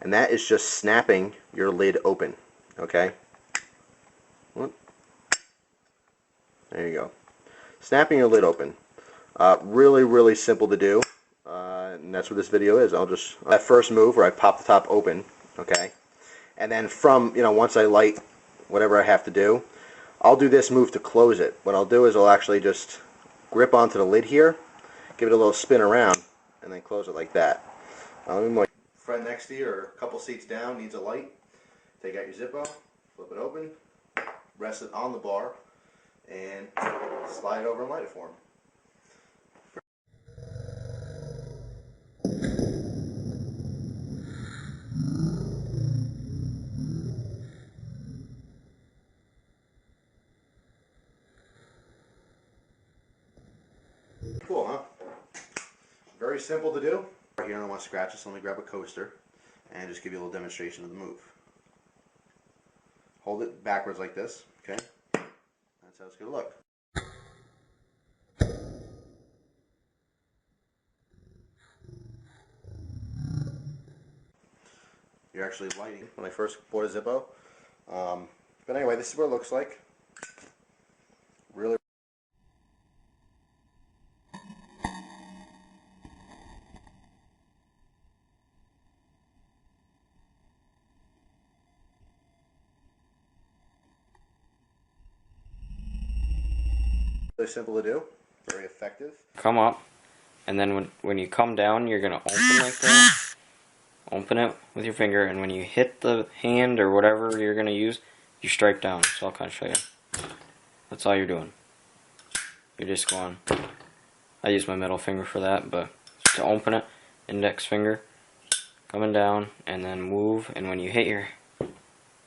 and that is just snapping your lid open. Okay? Whoop. There you go. Snapping your lid open. Really, really simple to do, and that's what this video is. That first move where I pop the top open, okay, and then from, once I light whatever I have to do, I'll do this move to close it. What I'll do is I'll actually just grip onto the lid here, give it a little spin around, and then close it like that. My friend next to you or a couple seats down needs a light. Take out your Zippo, flip it open, rest it on the bar, and slide it over and light it for him. Cool, huh? Very simple to do. Right here, I don't want to scratch this, so let me grab a coaster and just give you a little demonstration of the move. Hold it backwards like this, okay? That's how it's going to look. You're actually lighting when I first bought a Zippo. But anyway, this is what it looks like. Really simple to do, very effective. Come up, and then when you come down, you're going to open like that. Open it with your finger, and when you hit the hand or whatever you're going to use, you strike down. So I'll kind of show you. That's all you're doing. You're just going, I use my middle finger for that, but to open it, index finger, coming down, and then move, and when you hit your,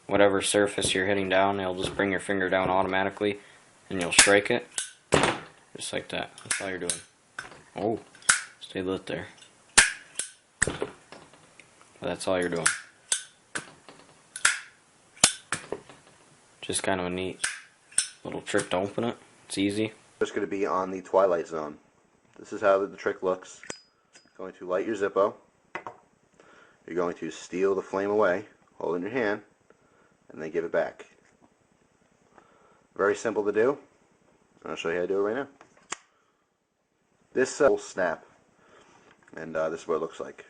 whatever surface you're hitting down, it'll just bring your finger down automatically, and you'll strike it. Just like that. That's all you're doing. Oh, stay lit there. But that's all you're doing. Just kind of a neat little trick to open it. It's easy. Just going to be on the twilight zone. This is how the trick looks. You're going to light your Zippo. You're going to steal the flame away, hold it in your hand, and then give it back. Very simple to do. I'll show you how to do it right now. This will snap, and this is what it looks like.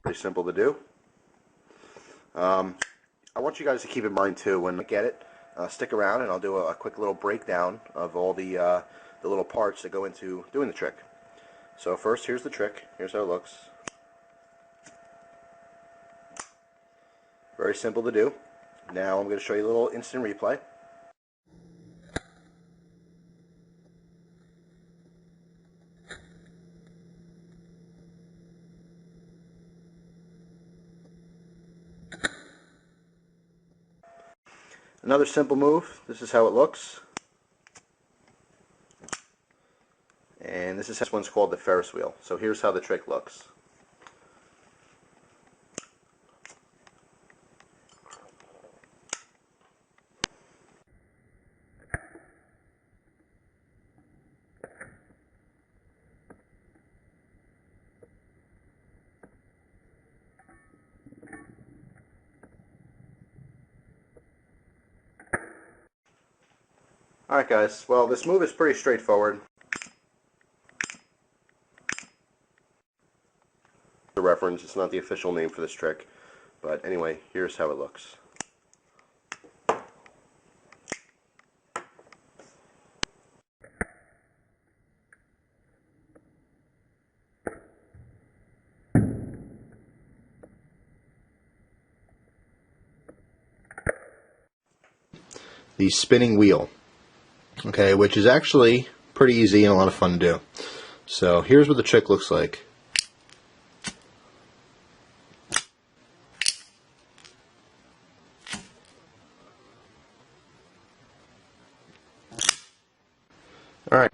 Pretty simple to do. I want you guys to keep in mind too, when you get it, stick around and I'll do a quick little breakdown of all the little parts that go into doing the trick. So first, here's the trick. Here's how it looks. Very simple to do. Now I'm going to show you a little instant replay. Another simple move. This is how it looks. And this one's called the Ferris wheel. So here's how the trick looks. Alright guys, well this move is pretty straightforward. The reference, it's not the official name for this trick, but anyway, here's how it looks. The spinning wheel. Okay, which is actually pretty easy and a lot of fun to do. So here's what the trick looks like. Alright.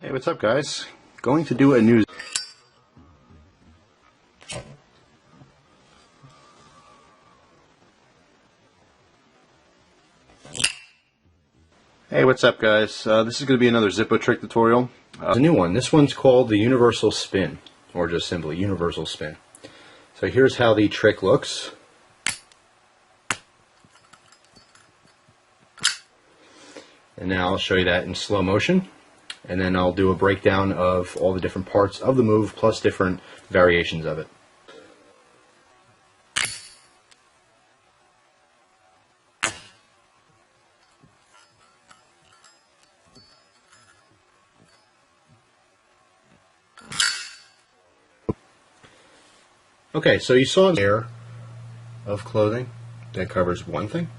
Hey, what's up guys? Going to do a new... Hey, what's up guys? This is going to be another Zippo trick tutorial. It's a new one. This one's called the universal spin, or just simply universal spin. So here's how the trick looks. And now I'll show you that in slow motion. And then I'll do a breakdown of all the different parts of the move, plus different variations of it. Okay, so you saw a pair of clothing that covers one thing.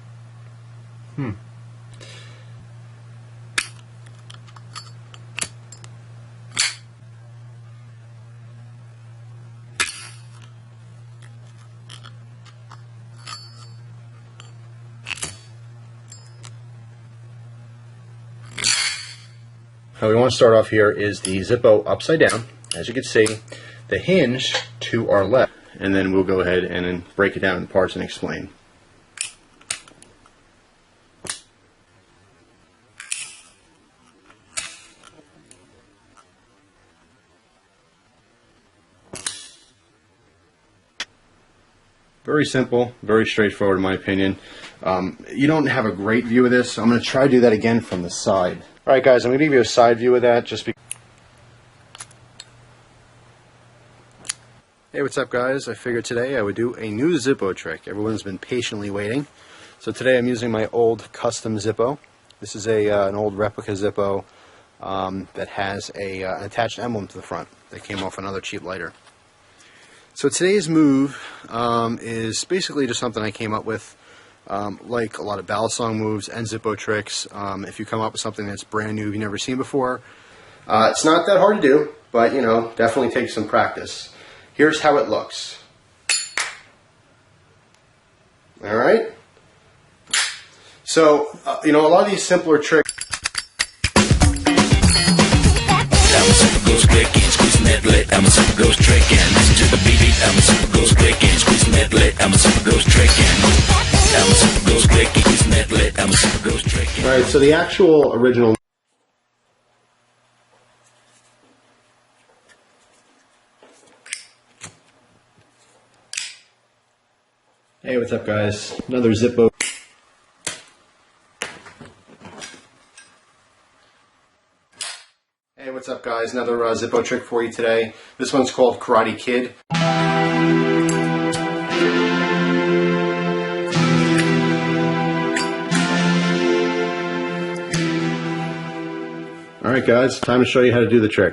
How we want to start off here is the Zippo upside down. As you can see, the hinge to our left, and then we'll go ahead and then break it down in parts and explain. Very simple, very straightforward in my opinion. You don't have a great view of this, so I'm going to try to do that again from the side. Alright guys, I'm going to give you a side view of that just because... Hey, what's up guys? I figured today I would do a new Zippo trick. Everyone's been patiently waiting. So today I'm using my old custom Zippo. This is an old replica Zippo that has an attached emblem to the front that came off another cheap lighter. So today's move is basically just something I came up with, like a lot of ballad song moves and Zippo tricks. If you come up with something that's brand new you've never seen before, it's not that hard to do, but you know, definitely takes some practice. Here's how it looks. Alright? So, you know, a lot of these simpler tricks... Alright, so the actual original... Hey, what's up guys? Another Zippo. Hey, what's up guys? Another Zippo trick for you today. This one's called Karate Kid. Alright guys, time to show you how to do the trick.